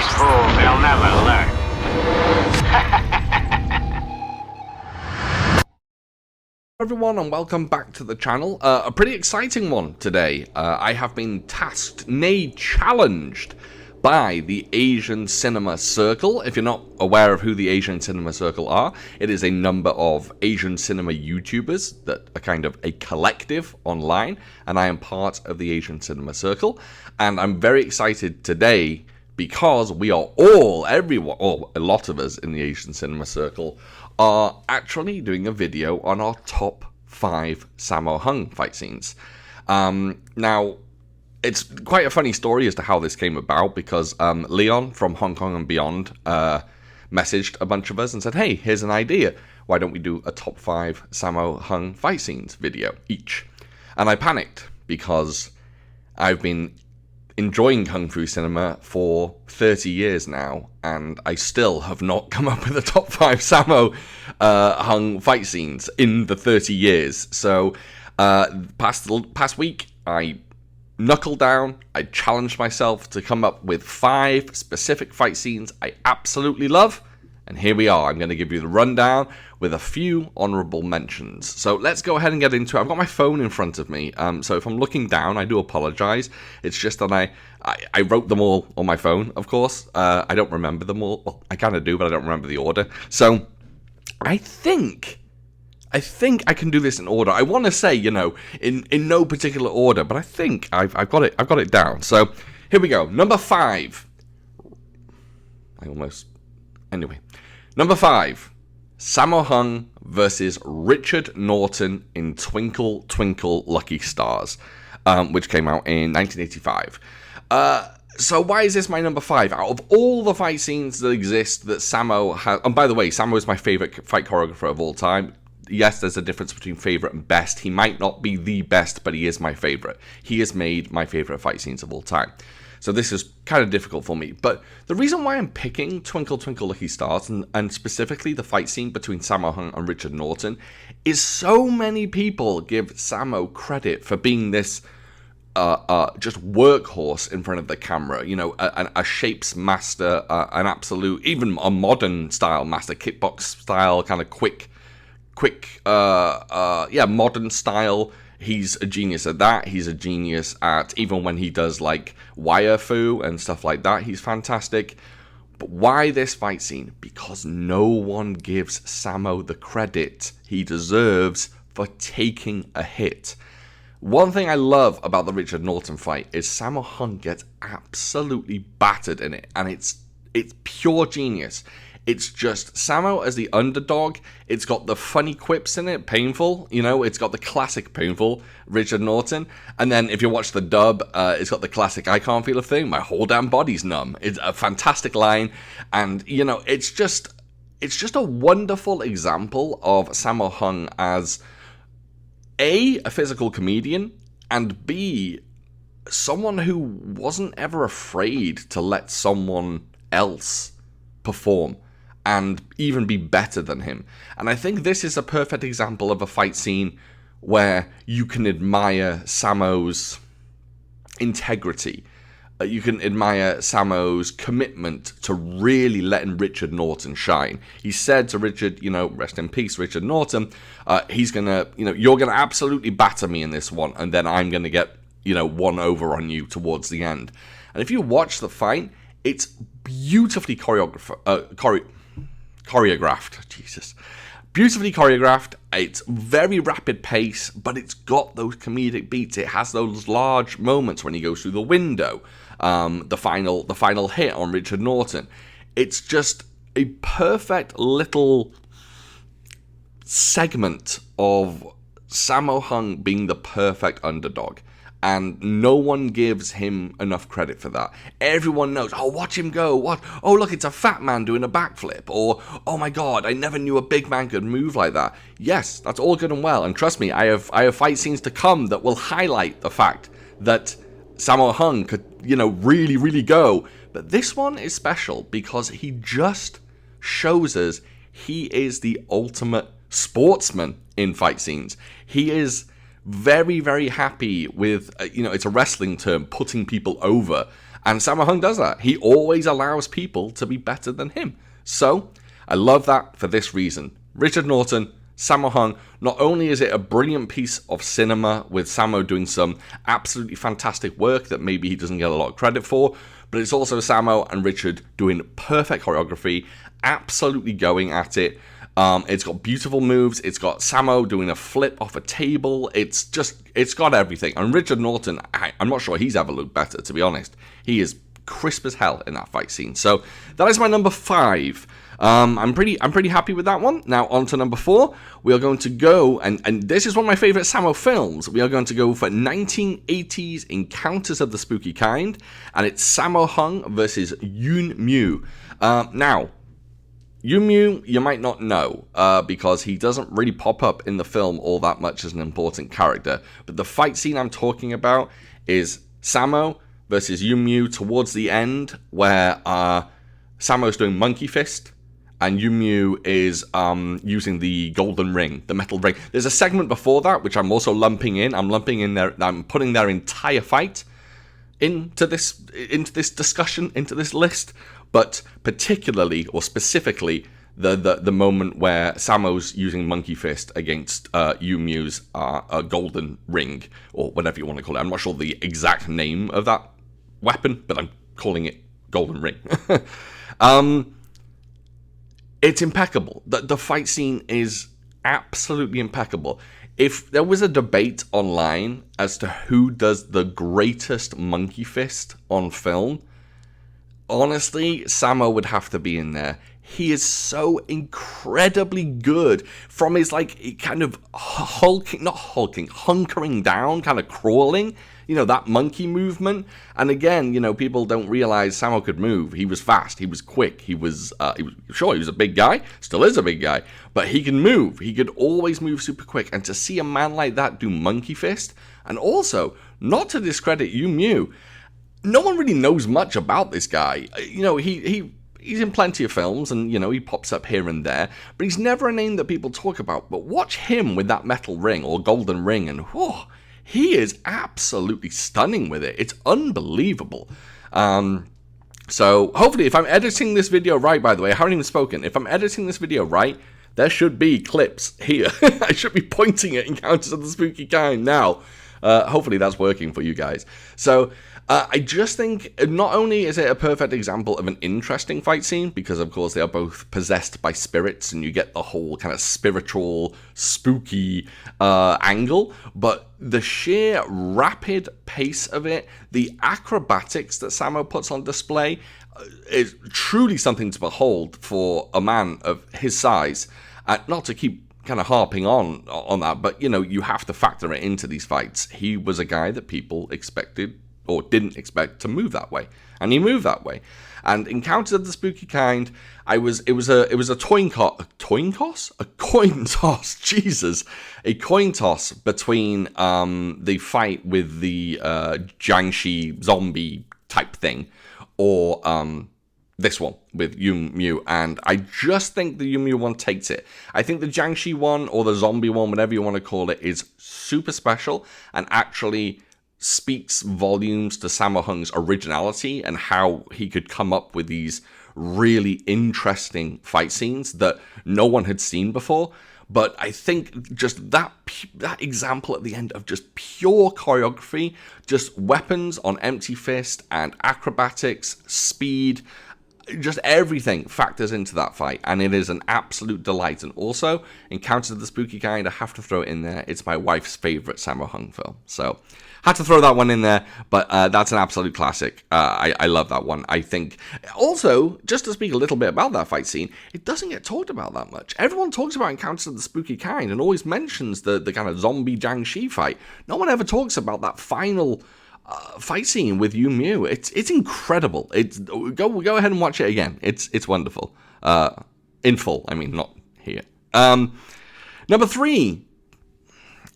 These fools, they'll never learn. Everyone, and welcome back to the channel. A pretty exciting one today. I have been tasked, nay challenged, by the Asian Cinema Circle. If you're not aware of who the Asian Cinema Circle are, it is a number of Asian cinema YouTubers that are kind of a collective online, and I am part of the Asian Cinema Circle. And I'm very excited today because we are everyone, or a lot of us in the Asian Cinema Circle, are actually doing a video on our top 5 Sammo Hung fight scenes. Now, it's quite a funny story as to how this came about, because Leon from Hong Kong and Beyond messaged a bunch of us and said, hey, here's an idea. Why don't we do a top 5 Sammo Hung fight scenes video each? And I panicked, because I've been enjoying Kung Fu cinema for 30 years now, and I still have not come up with a top 5 Sammo Hung fight scenes in the 30 years. So past week, I knuckled down, I challenged myself to come up with 5 specific fight scenes I absolutely love, and here we are. I'm going to give you the rundown with a few honorable mentions. So let's go ahead and get into it. I've got my phone in front of me, so if I'm looking down, I do apologize. It's just that I wrote them all on my phone, of course. I don't remember them all. Well, I kind of do, but I don't remember the order. So I think I can do this in order. I want to say, you know, in no particular order, but I think I've got it down. So here we go. Number 5. Anyway, number 5, Sammo Hung versus Richard Norton in Twinkle Twinkle Lucky Stars, which came out in 1985. So why is this my number 5? Out of all the fight scenes that exist that Sammo has, and by the way, Sammo is my favorite fight choreographer of all time. Yes, there's a difference between favorite and best. He might not be the best, but he is my favorite. He has made my favorite fight scenes of all time. So this is kind of difficult for me. But the reason why I'm picking Twinkle Twinkle Lucky Stars, and specifically the fight scene between Sammo Hung and Richard Norton, is so many people give Sammo credit for being this just workhorse in front of the camera. You know, a shapes master, an absolute, even a modern style master, kickbox style, kind of quick, modern style. He's a genius at that. He's a genius at, even when he does like wire fu and stuff like that, he's fantastic. But why this fight scene? Because no one gives Sammo the credit he deserves for taking a hit. One thing I love about the Richard Norton fight is Sammo Hung gets absolutely battered in it, and it's pure genius. It's just Sammo as the underdog. It's got the funny quips in it, painful. You know, it's got the classic painful Richard Norton. And then if you watch the dub, it's got the classic I can't feel a thing. My whole damn body's numb. It's a fantastic line. And, you know, it's just a wonderful example of Sammo Hung as A, a physical comedian, and B, someone who wasn't ever afraid to let someone else perform and even be better than him. And I think this is a perfect example of a fight scene where you can admire Sammo's integrity. You can admire Sammo's commitment to really letting Richard Norton shine. He said to Richard, you know, rest in peace, Richard Norton, he's gonna, you know, you're gonna absolutely batter me in this one, and then I'm gonna get, you know, one over on you towards the end. And if you watch the fight, it's beautifully choreographed. Jesus. Beautifully choreographed. It's very rapid pace, but it's got those comedic beats. It has those large moments when he goes through the window. The final hit on Richard Norton. It's just a perfect little segment of Sammo Hung being the perfect underdog. And no one gives him enough credit for that. Everyone knows, oh, watch him go. What? Oh, look, it's a fat man doing a backflip. Or, oh my God, I never knew a big man could move like that. Yes, that's all good and well. And trust me, I have fight scenes to come that will highlight the fact that Sammo Hung could, you know, really, really go. But this one is special because he just shows us he is the ultimate sportsman in fight scenes. He is very, very happy with, it's a wrestling term, putting people over. And Sammo Hung does that. He always allows people to be better than him. So, I love that for this reason. Richard Norton, Sammo Hung, not only is it a brilliant piece of cinema with Sammo doing some absolutely fantastic work that maybe he doesn't get a lot of credit for, but it's also Sammo and Richard doing perfect choreography, absolutely going at it. It's got beautiful moves. It's got Sammo doing a flip off a table. It's got everything. And Richard Norton, I'm not sure he's ever looked better, to be honest. He is crisp as hell in that fight scene. So that is my number 5. I'm pretty happy with that one. Now on to number 4. We are going to go, and this is one of my favorite Sammo films. We are going to go for 1980s Encounters of the Spooky Kind, and it's Sammo Hung versus Yoon Mu. Now, Yoon Mu, you might not know, because he doesn't really pop up in the film all that much as an important character. But the fight scene I'm talking about is Sammo versus Yoon Mu towards the end, where Sammo's doing monkey fist, and Yoon Mu is using the golden ring, the metal ring. There's a segment before that, which I'm also lumping in. I'm putting their entire fight into this discussion, into this list, but particularly or specifically the moment where Sammo's using monkey fist against Yoon Mu's golden ring, or whatever you want to call it. I'm not sure the exact name of that weapon, but I'm calling it golden ring. It's impeccable. The fight scene is absolutely impeccable. If there was a debate online as to who does the greatest monkey fist on film, honestly, Sammo would have to be in there. He is so incredibly good from his, like, kind of hunkering down, kind of crawling, that monkey movement. And again, people don't realize Sammo could move. He was fast, he was quick, he was a big guy, still is a big guy, but he can move. He could always move super quick. And to see a man like that do monkey fist, and also, not to discredit Yoon Mu, no one really knows much about this guy. He's in plenty of films, and, he pops up here and there, but he's never a name that people talk about. But watch him with that metal ring, or golden ring, and whoa, he is absolutely stunning with it. It's unbelievable. So, hopefully, if I'm editing this video right, by the way, I haven't even spoken. If I'm editing this video right, there should be clips here. I should be pointing at Encounters of the Spooky Kind now. Hopefully that's working for you guys. So, I just think not only is it a perfect example of an interesting fight scene, because of course they are both possessed by spirits and you get the whole kind of spiritual, spooky angle, but the sheer rapid pace of it, the acrobatics that Sammo puts on display is truly something to behold for a man of his size. Not to keep kind of harping on that, but you have to factor it into these fights. He was a guy that people expected or didn't expect to move that way, and he moved that way. And Encounters of the Spooky Kind, it was a coin toss, Jesus, a coin toss between the fight with the Jiangxi zombie type thing, or this one with Yoon Mu, and I just think the Yoon Mu one takes it. I think the Jiangxi one, or the zombie one, whatever you want to call it, is super special and actually speaks volumes to Sammo Hung's originality and how he could come up with these really interesting fight scenes that no one had seen before. But I think just that example at the end of just pure choreography, just weapons on empty fist and acrobatics, speed, just everything factors into that fight, and it is an absolute delight. And also, Encounters of the Spooky Kind, I have to throw it in there. It's my wife's favorite Sammo Hung film, so had to throw that one in there. But that's an absolute classic. I love that one. I think also, just to speak a little bit about that fight scene, it doesn't get talked about that much. Everyone talks about Encounters of the Spooky Kind and always mentions the kind of zombie Jiangxi fight. No one ever talks about that final fight scene with Yoon Mu. It's incredible. Go ahead and watch it again. It's wonderful. In full, I mean, not here. Number 3.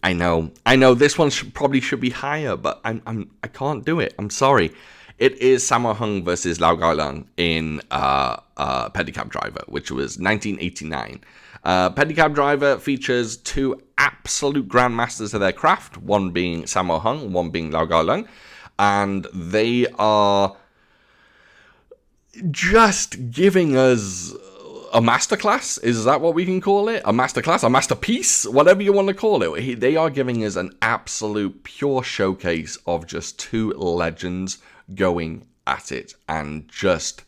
I know this one probably should be higher, but I can't do it. I'm sorry. It is Sammo Hung versus Lau Gailang in Pedicab Driver, which was 1989. Pedicab Driver features two absolute grandmasters of their craft, one being Sammo Hung, one being Lau Gailang, and they are just giving us a masterclass. Is that what we can call it? A masterclass, a masterpiece, whatever you want to call it. They are giving us an absolute pure showcase of just two legends going at it and just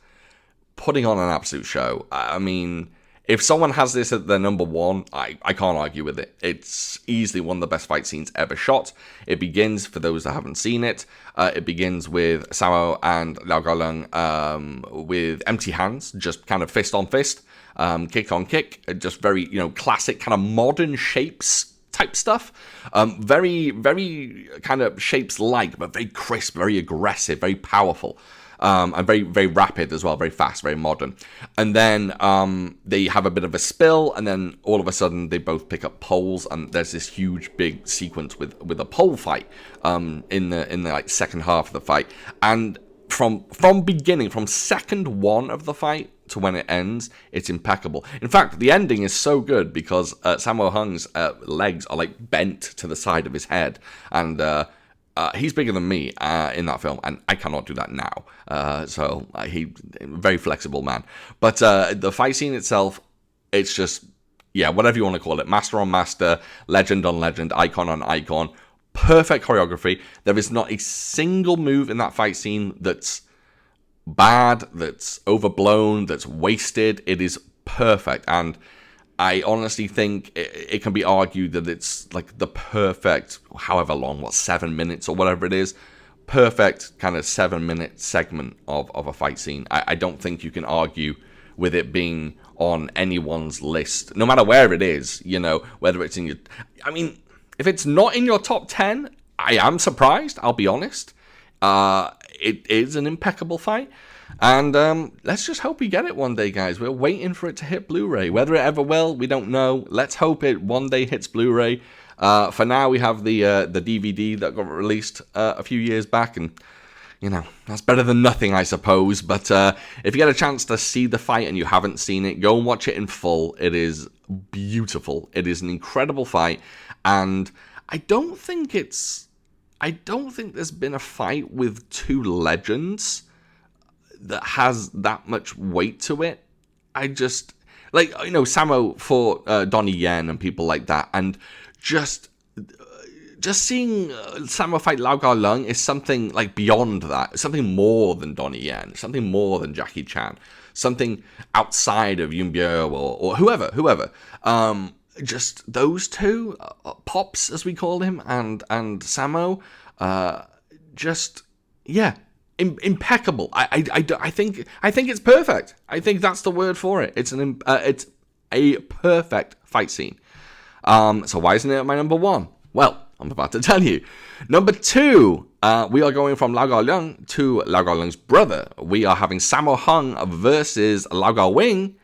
putting on an absolute show. I mean, if someone has this at their number one, I can't argue with it. It's easily one of the best fight scenes ever shot. It begins, for those that haven't seen it, it begins with Sammo and Lau Gaoleng with empty hands, just kind of fist on fist, kick on kick, just very, classic kind of modern shapes type stuff. Very, very kind of shapes-like, but very crisp, very aggressive, very powerful. And very, very rapid as well, very fast, very modern. And then they have a bit of a spill, and then all of a sudden they both pick up poles, and there's this huge big sequence with a pole fight in the like second half of the fight. And from beginning, from second one of the fight to when it ends, it's impeccable. In fact, the ending is so good because Sammo Hung's legs are like bent to the side of his head, and he's bigger than me in that film, and I cannot do that now. So he very flexible man. But the fight scene itself, it's just, yeah, whatever you want to call it. Master on master, legend on legend, icon on icon. Perfect choreography. There is not a single move in that fight scene that's bad, that's overblown, that's wasted. It is perfect. And I honestly think it can be argued that it's like the perfect, however long, 7 minutes or whatever it is, perfect kind of 7-minute segment of a fight scene. I don't think you can argue with it being on anyone's list, no matter where it is, whether it's in your... I mean, if it's not in your top 10, I am surprised, I'll be honest. It is an impeccable fight. And let's just hope we get it one day, guys. We're waiting for it to hit Blu-ray. Whether it ever will, we don't know. Let's hope it one day hits Blu-ray. For now, we have the DVD that got released a few years back, and that's better than nothing, I suppose. But if you get a chance to see the fight and you haven't seen it, go and watch it in full. It is beautiful. It is an incredible fight, and I don't think there's been a fight with two legends that has that much weight to it. I just, Sammo for Donnie Yen and people like that, and just seeing Sammo fight Lau Gaoleng is something like beyond that, something more than Donnie Yen, something more than Jackie Chan, something outside of Yun Bio or whoever. Just those two, Pops as we call him, and Sammo, impeccable. I think it's perfect. I think that's the word for it. It's a perfect fight scene. So why isn't it my number one? Well, I'm about to tell you. Number two, we are going from Lau Gaoleng to Lau Gaoleng's brother. We are having Sammo Hung versus Lau Gaowing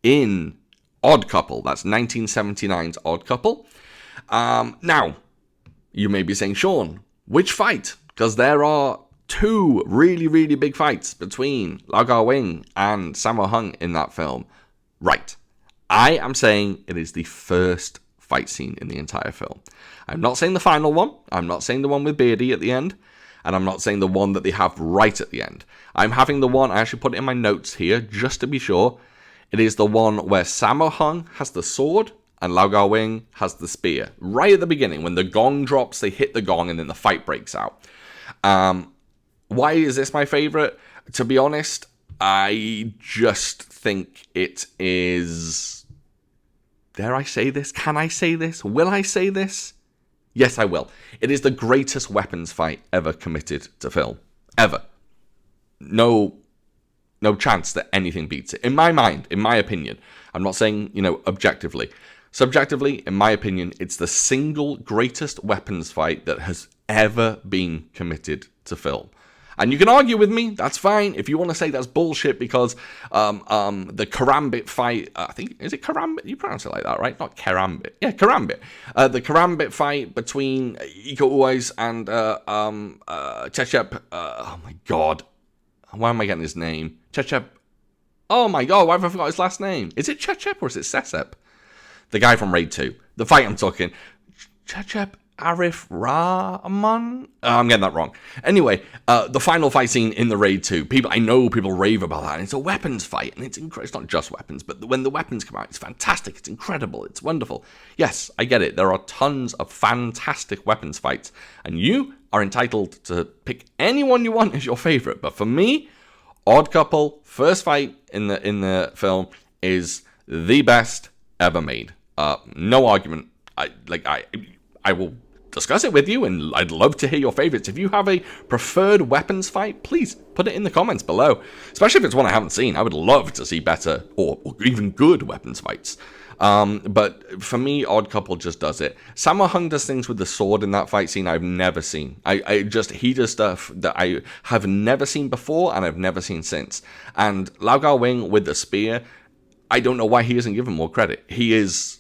in Odd Couple. That's 1979's Odd Couple. Now, you may be saying, Sean, which fight? Because there are two really, really big fights between Lau Gaowing and Sammo Hung in that film. Right. I am saying it is the first fight scene in the entire film. I'm not saying the final one. I'm not saying the one with Beardy at the end. And I'm not saying the one that they have right at the end. I'm having the one, I actually put it in my notes here, just to be sure. It is the one where Sammo Hung has the sword and Lau Gaowing has the spear. Right at the beginning, when the gong drops, they hit the gong and then the fight breaks out. Why is this my favorite? To be honest, I just think it is... Dare I say this? Can I say this? Will I say this? Yes, I will. It is the greatest weapons fight ever committed to film. Ever. No chance that anything beats it. In my mind, in my opinion. I'm not saying, objectively. Subjectively, in my opinion, it's the single greatest weapons fight that has ever been committed to film. And you can argue with me, that's fine. If you want to say that's bullshit because the Karambit fight, I think, is it Karambit? You pronounce it like that, right? Not Karambit. Yeah, Karambit. The Karambit fight between Iko Uwais and Chechep. Oh my god. Why am I getting his name? Chechep. Oh my god, why have I forgot his last name? Is it Chechep or is it Sesep? The guy from Raid 2. The fight I'm talking. Chechep Arif Rahman? I'm getting that wrong. Anyway, the final fight scene in the Raid 2. I know people rave about that, and it's a weapons fight, and it's not just weapons, but when the weapons come out, it's fantastic, it's incredible, it's wonderful. Yes, I get it. There are tons of fantastic weapons fights, and you are entitled to pick anyone you want as your favorite. But for me, Odd Couple, first fight in the film, is the best ever made. No argument. I will discuss it with you, and I'd love to hear your favorites. If you have a preferred weapons fight, please put it in the comments below. Especially if it's one I haven't seen. I would love to see better or even good weapons fights. But for me, Odd Couple just does it. Sammo Hung does things with the sword in that fight scene I've never seen. He does stuff that I have never seen before and I've never seen since. And Lau Gao Wing with the spear, I don't know why he isn't given more credit. He is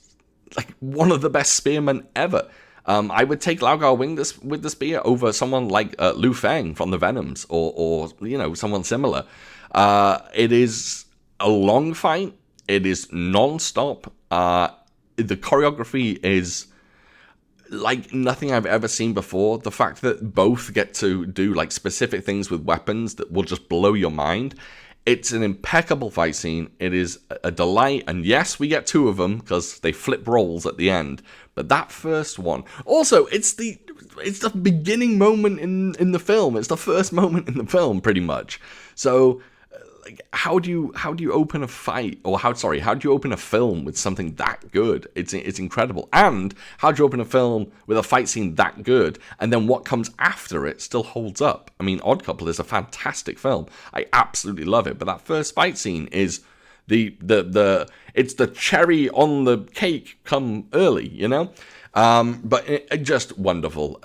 like one of the best spearmen ever. I would take Lau Gao Wing with the spear over someone like Lu Feng from the Venoms, or someone similar. It is a long fight. It is non-stop. The choreography is like nothing I've ever seen before. The fact that both get to do like specific things with weapons that will just blow your mind. It's an impeccable fight scene. It is a delight. And yes, we get two of them because they flip roles at the end. But that first one, also, it's the beginning moment in the film. It's the first moment in the film, pretty much. So, like, how do you open a fight, or how do you open a film with something that good? It's incredible. And how do you open a film with a fight scene that good, and then what comes after it still holds up? I mean, Odd Couple is a fantastic film. I absolutely love it. But that first fight scene is it's the cherry on the cake come early, you know? But just wonderful.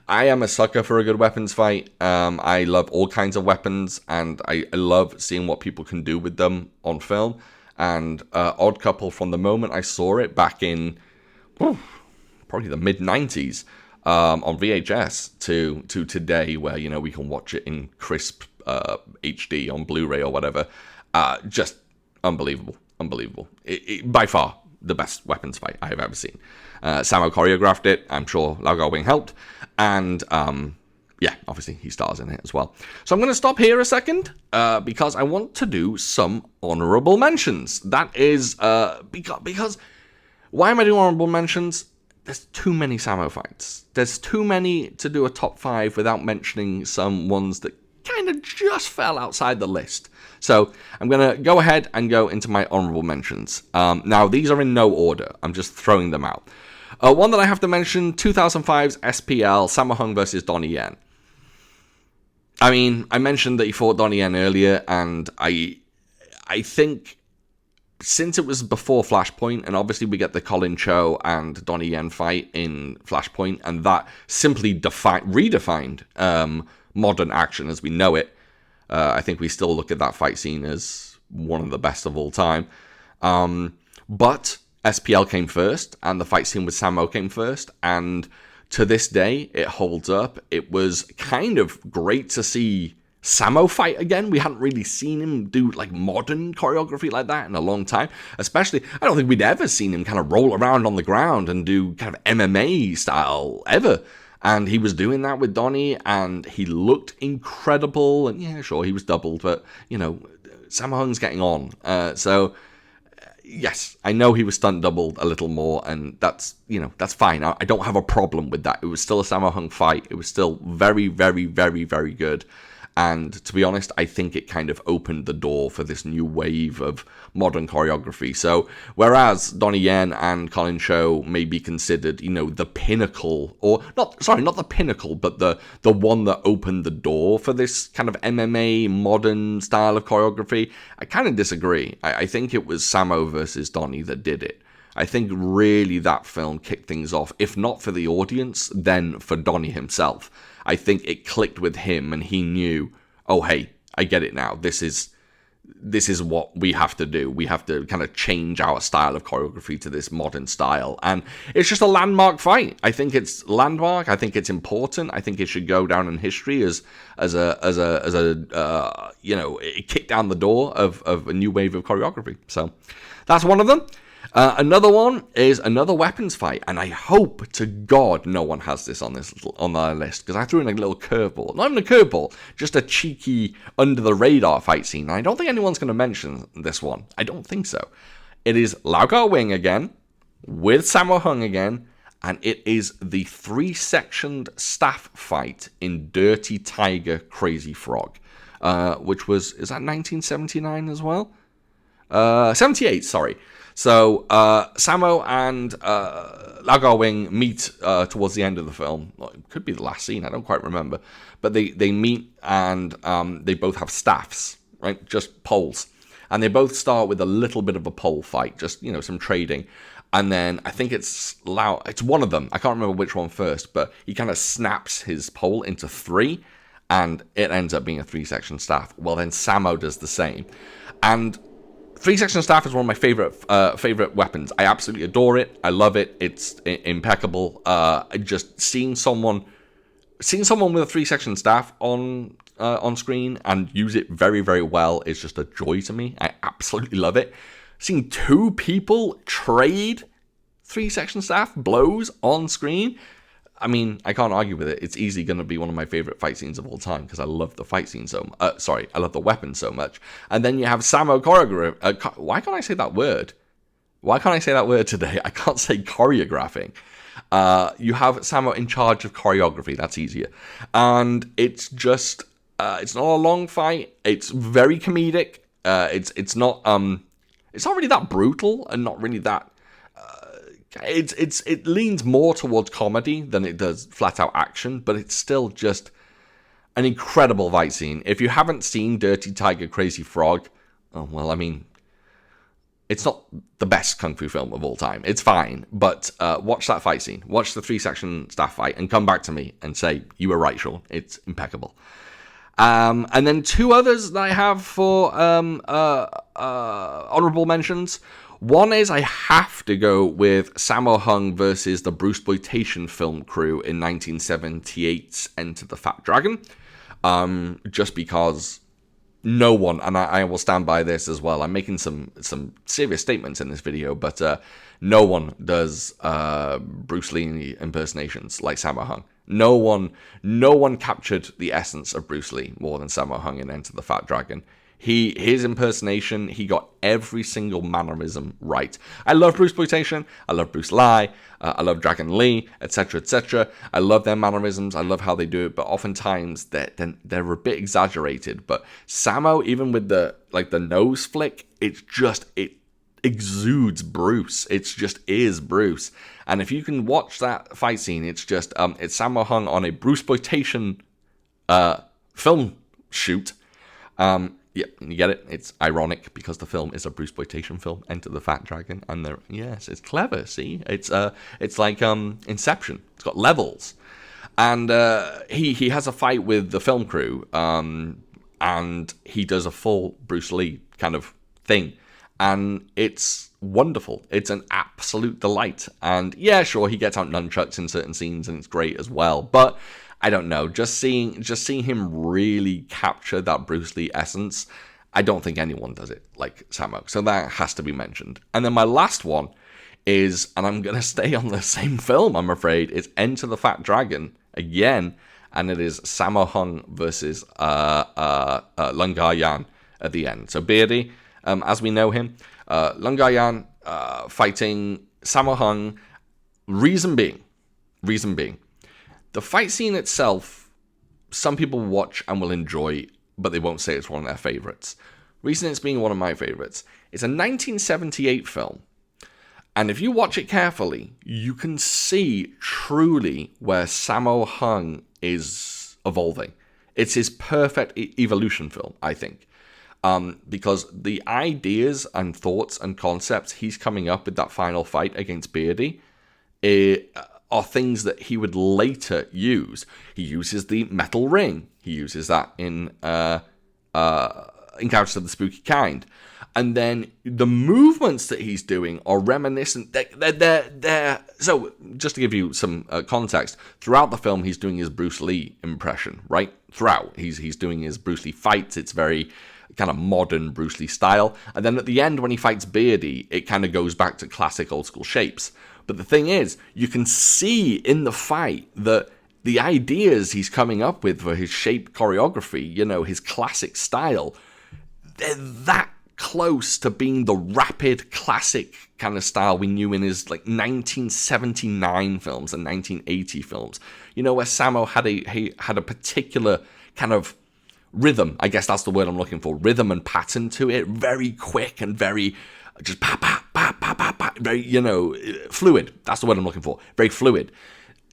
I am a sucker for a good weapons fight. I love all kinds of weapons, and I love seeing what people can do with them on film. And Odd Couple, from the moment I saw it back in probably the mid-90s on VHS to today, where, you know, we can watch it in crisp HD on Blu-ray or whatever, just unbelievable. By far the best weapons fight I have ever seen. Sammo choreographed it. I'm sure Lau Gao Wing helped. And, yeah, obviously he stars in it as well. So I'm going to stop here a second because I want to do some honorable mentions. That is because why am I doing honorable mentions? There's too many Sammo fights. There's too many to do a top 5 without mentioning some ones that kind of just fell outside the list. So I'm going to go ahead and go into my honorable mentions. Now, these are in no order. I'm just throwing them out. One that I have to mention, 2005's SPL, Sammo Hung versus Donnie Yen. I mean, I mentioned that he fought Donnie Yen earlier, and I think since it was before Flashpoint, and obviously we get the Colin Cho and Donnie Yen fight in Flashpoint, and that simply redefined modern action as we know it. I think we still look at that fight scene as one of the best of all time. But SPL came first, and the fight scene with Sammo came first, and to this day, it holds up. It was kind of great to see Sammo fight again. We hadn't really seen him do like modern choreography like that in a long time. Especially, I don't think we'd ever seen him kind of roll around on the ground and do kind of MMA style ever. And he was doing that with Donnie, and he looked incredible. And yeah, sure, he was doubled, but, you know, Sammo Hung's getting on. Yes, I know he was stunt doubled a little more, and that's fine. I don't have a problem with that. It was still a Sammo Hung fight. It was still very, very, very, very good. And to be honest, I think it kind of opened the door for this new wave of modern choreography. So, whereas Donnie Yen and Colin Cho may be considered, you know, the pinnacle, or not the pinnacle, but the one that opened the door for this kind of MMA modern style of choreography, I kind of disagree. I think it was Sammo versus Donnie that did it. I think really that film kicked things off, if not for the audience, then for Donnie himself. I think it clicked with him, and he knew, oh, hey, I get it now. This is what we have to do. We have to kind of change our style of choreography to this modern style. And it's just a landmark fight. I think it's landmark. I think it's important. I think it should go down in history as a you know, it kicked down the door of a new wave of choreography. So that's one of them. Another one is another weapons fight, and I hope to God no one has this on their list, because I threw in a little curveball. Not even a curveball, just a cheeky under-the-radar fight scene. And I don't think anyone's going to mention this one. I don't think so. It is Lau Kar-wing again, with Sammo Hung again, and it is the 3-sectioned staff fight in Dirty Tiger Crazy Frog, which was, is that 1979 as well? 78, sorry. So, Sammo and Lau Kar-wing meet towards the end of the film. Well, it could be the last scene, I don't quite remember. But they meet, and they both have staffs, right? Just poles. And they both start with a little bit of a pole fight, just, some trading. And then I think it's one of them. I can't remember which one first, but he kind of snaps his pole into 3, and it ends up being a 3-section staff. Well, then Sammo does the same. And 3-section staff is one of my favorite weapons. I absolutely adore it. I love it. It's impeccable. Just seeing someone with a 3-section staff on screen and use it very, very well is just a joy to me. I absolutely love it. Seeing 2 people trade 3-section staff blows on screen, I mean, I can't argue with it. It's easily going to be one of my favorite fight scenes of all time, because I love the fight scene I love the weapon so much. And then you have Sammo why can't I say that word? Why can't I say that word today? I can't say choreographing. You have Sammo in charge of choreography. That's easier. And it's just, it's not a long fight. It's very comedic. It's not really that brutal, and not really that. It leans more towards comedy than it does flat out action, but it's still just an incredible fight scene. If you haven't seen Dirty Tiger Crazy Frog, it's not the best kung fu film of all time. It's fine, but watch that fight scene. Watch the 3-section staff fight and come back to me and say, you were right, Sean. It's impeccable. And then 2 others that I have for honorable mentions. One is I have to go with Sammo Hung versus the Bruceploitation film crew in 1978's Enter the Fat Dragon. Just because no one, and I will stand by this as well, I'm making some serious statements in this video, but no one does Bruce Lee impersonations like Sammo Hung. No one captured the essence of Bruce Lee more than Sammo Hung in Enter the Fat Dragon. His impersonation, he got every single mannerism right. I love Bruceploitation, I love Bruce Lee, I love Dragon Lee, etc., etc. I love their mannerisms, I love how they do it, but oftentimes they're a bit exaggerated. But Sammo, even with the nose flick, it exudes Bruce. It just is Bruce. And if you can watch that fight scene, it's Sammo Hung on a Bruceploitation film shoot. Yeah, you get it. It's ironic because the film is a Bruceploitation film, Enter the Fat Dragon, and yes, it's clever. See, it's like Inception. It's got levels, and he has a fight with the film crew, and he does a full Bruce Lee kind of thing, and it's wonderful. It's an absolute delight. And yeah, sure, he gets out nunchucks in certain scenes, and it's great as well, but I don't know, just seeing him really capture that Bruce Lee essence, I don't think anyone does it like Sammo. So that has to be mentioned. And then my last one is, and I'm going to stay on the same film, I'm afraid, it's Enter the Fat Dragon again, and it is Sammo Hung versus Lung Gar-yan at the end. So Beardy, as we know him, Lung Gar-yan fighting Sammo Hung, reason being, the fight scene itself, some people watch and will enjoy, but they won't say it's one of their favorites. Reason it's being one of my favorites, it's a 1978 film, and if you watch it carefully, you can see truly where Sammo Hung is evolving. It's his perfect evolution film, I think, because the ideas and thoughts and concepts he's coming up with that final fight against Beardy are things that he would later use. He uses the metal ring. He uses that in Encounters of the Spooky Kind. And then the movements that he's doing are reminiscent. So, just to give you some context, throughout the film, he's doing his Bruce Lee impression, right? Throughout, he's doing his Bruce Lee fights. It's very kind of modern Bruce Lee style. And then at the end, when he fights Beardy, it kind of goes back to classic old school shapes. But the thing is, you can see in the fight that the ideas he's coming up with for his shape choreography, his classic style, they're that close to being the rapid classic kind of style we knew in his 1979 films and 1980 films. Where Sammo had a particular kind of rhythm, I guess that's the word I'm looking for, rhythm and pattern to it, very quick and very just very, fluid. That's the word I'm looking for. Very fluid.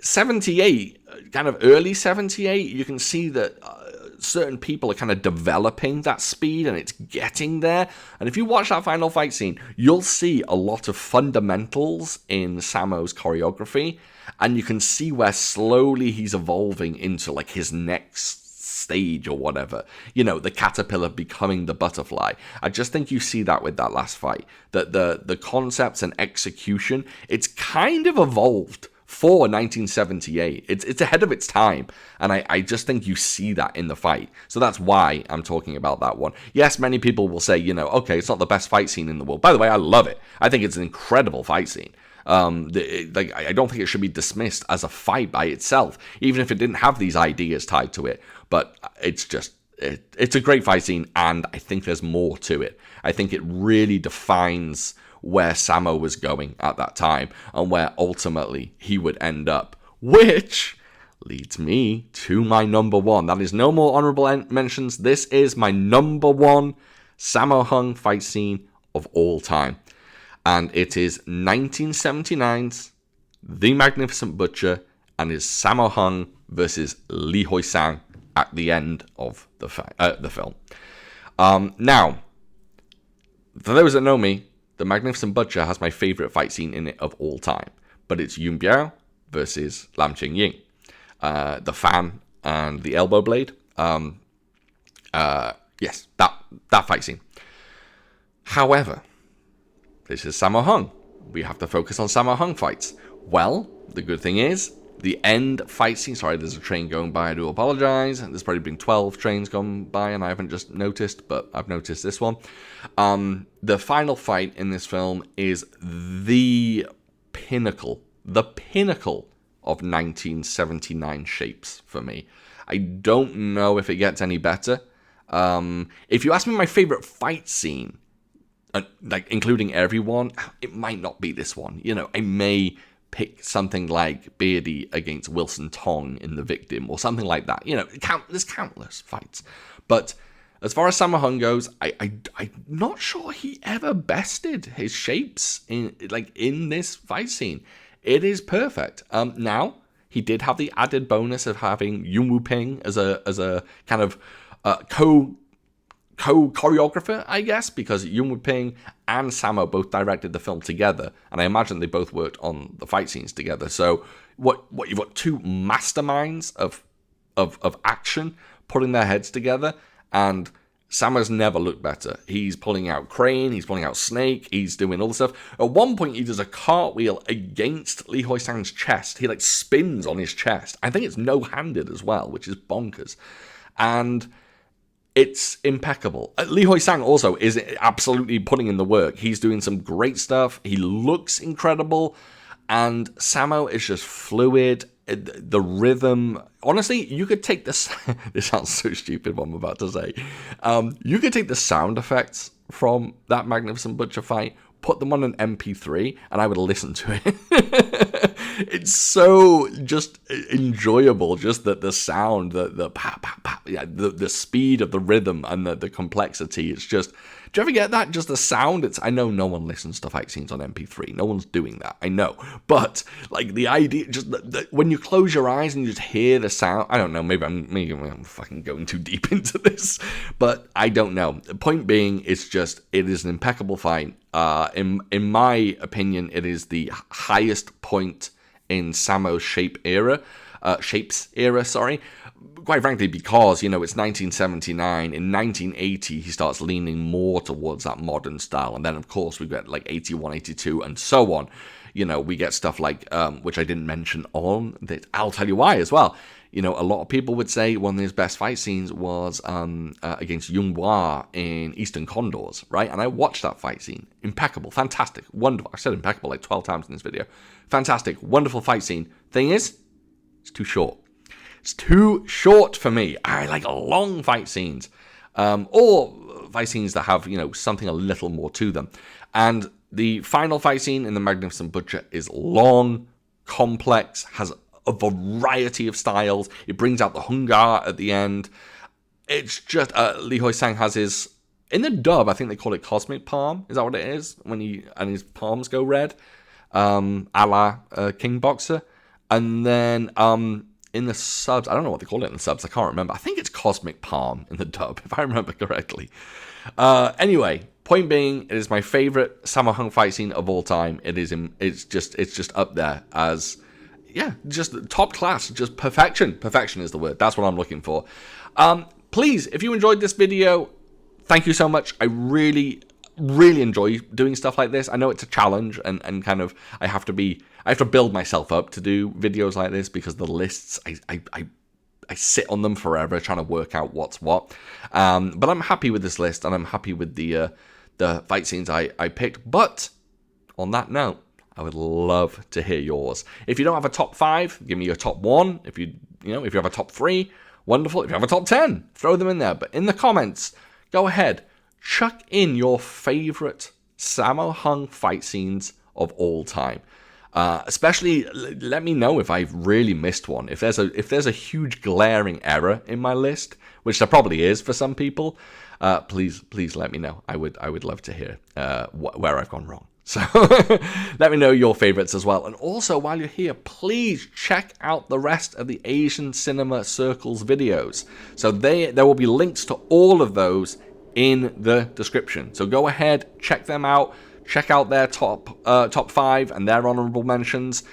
78, kind of early 78, you can see that certain people are kind of developing that speed and it's getting there. And if you watch that final fight scene, you'll see a lot of fundamentals in Sammo's choreography, and you can see where slowly he's evolving into his next stage or whatever, the caterpillar becoming the butterfly. I just think you see that with that last fight, that the concepts and execution, it's kind of evolved for 1978. It's ahead of its time, and I just think you see that in the fight. So that's why I'm talking about that one. Yes, many people will say, okay, it's not the best fight scene in the world. By the way, I love it. I think it's an incredible fight scene. I don't think it should be dismissed as a fight by itself, even if it didn't have these ideas tied to it. But it's a great fight scene, and I think there's more to it. I think it really defines where Sammo was going at that time and where ultimately he would end up, which leads me to my number one. That is no more honorable mentions. This is my number one Sammo Hung fight scene of all time. And it is 1979's The Magnificent Butcher and his Sammo Hung versus Lee Hoi-sang at the end of the film. Now, for those that know me, The Magnificent Butcher has my favorite fight scene in it of all time, but it's Yun Biao versus Lam Ching Ying. The fan and the elbow blade. Yes, that fight scene. However, this is Sammo Hung. We have to focus on Sammo Hung fights. Well, the good thing is, the end fight scene... Sorry, there's a train going by. I do apologize. There's probably been 12 trains gone by, and I haven't just noticed, but I've noticed this one. The final fight in this film is the pinnacle of 1979 shapes for me. I don't know if it gets any better. If you ask me my favorite fight scene, including everyone, it might not be this one. I may pick something like Beardy against Wilson Tong in The Victim or something like that. There's countless fights. But as far as Sammo Hung goes, I'm not sure he ever bested his shapes in this fight scene. It is perfect. Now, he did have the added bonus of having Yuen Woo-ping as a kind of co-choreographer, I guess, because Yuen Woo-ping and Sammo both directed the film together, and I imagine they both worked on the fight scenes together. So what you've got two masterminds of action putting their heads together, and Sammo's never looked better. He's pulling out Crane, he's pulling out Snake, he's doing all this stuff. At one point, he does a cartwheel against Lee Hoi-sang's chest. He spins on his chest. I think it's no-handed as well, which is bonkers. And it's impeccable. Lee Hoi-sang also is absolutely putting in the work. He's doing some great stuff. He looks incredible. And Sammo is just fluid. The rhythm. Honestly, you could take this. This sounds so stupid what I'm about to say. You could take the sound effects from that Magnificent Butcher fight, put them on an MP3, and I would listen to it. It's so just enjoyable, just the sound, the pa, pa, pa, yeah, the speed of the rhythm and the complexity. It's just, do you ever get that? Just the sound. I know no one listens to fight scenes on MP3. No one's doing that. I know, but the idea, just when you close your eyes and you just hear the sound. I don't know. Maybe I'm fucking going too deep into this, but I don't know. The point being, it is an impeccable fight. In my opinion, it is the highest point in Sammo's shapes era, sorry. Quite frankly, because, it's 1979. In 1980, he starts leaning more towards that modern style. And then, of course, we get 81, 82, and so on. We get stuff like, which I didn't mention on this. I'll tell you why as well. You know, a lot of people would say one of his best fight scenes was against Yung Hua in Eastern Condors, right? And I watched that fight scene. Impeccable, fantastic, wonderful. I said impeccable like 12 times in this video. Fantastic, wonderful fight scene. Thing is, it's too short. It's too short for me. I like long fight scenes. Or fight scenes that have, you know, something a little more to them. And the final fight scene in The Magnificent Butcher is long, complex, has a variety of styles. It brings out the Hungar at the end. It's just Li Hoi Sang has his, in the dub, I think they call it Cosmic Palm. Is that what it is? When his palms go red, a la King Boxer. And then in the subs, I don't know what they call it in the subs. I can't remember. I think it's Cosmic Palm in the dub, if I remember correctly. Anyway, point being, it is my favorite Sammo Hung fight scene of all time. It's just up there as, yeah, just top class, just perfection. Perfection is the word. That's what I'm looking for. Please, if you enjoyed this video, thank you so much. I really enjoy doing stuff like this. I know it's a challenge, and kind of I have to build myself up to do videos like this, because the lists, I sit on them forever trying to work out what's what. But I'm happy with this list, and I'm happy with the fight scenes I picked. But on that note, I would love to hear yours. If you don't have a top 5, give me your top 1. If you have a top 3, wonderful. If you have a top 10, throw them in there. But in the comments, go ahead, chuck in your favorite Sammo Hung fight scenes of all time. Especially, let me know if I've really missed one. If there's a huge glaring error in my list, which there probably is for some people, please let me know. I would love to hear where I've gone wrong. So let me know your favorites as well. And also, while you're here, please check out the rest of the Asian Cinema Circles videos. So there will be links to all of those in the description. So go ahead, check them out. Check out their top 5 and their honorable mentions.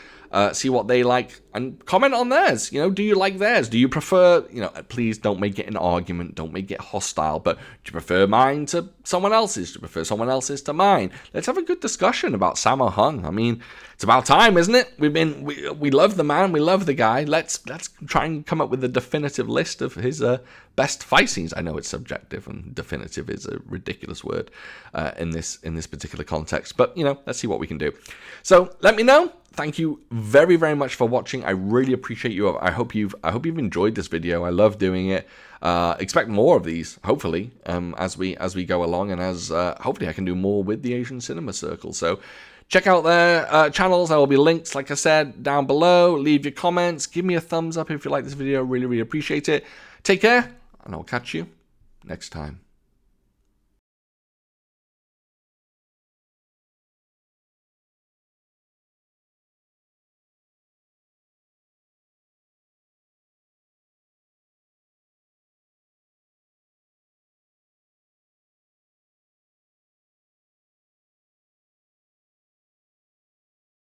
See what they like and comment on theirs. You know, do you like theirs? Do you prefer, please don't make it an argument. Don't make it hostile. But do you prefer mine to someone else's? Do you prefer someone else's to mine? Let's have a good discussion about Sammo Hung. I mean, it's about time, isn't it? We love the man. We love the guy. Let's try and come up with a definitive list of his best fight scenes. I know it's subjective, and definitive is a ridiculous word in this particular context. But let's see what we can do. So let me know. Thank you very, very much for watching. I really appreciate you. I hope you've enjoyed this video. I love doing it. Expect more of these, hopefully, as we go along, and as hopefully I can do more with the Asian Cinema Circle. So check out their channels. There will be links, like I said, down below. Leave your comments. Give me a thumbs up if you like this video. Really, really appreciate it. Take care, and I'll catch you next time.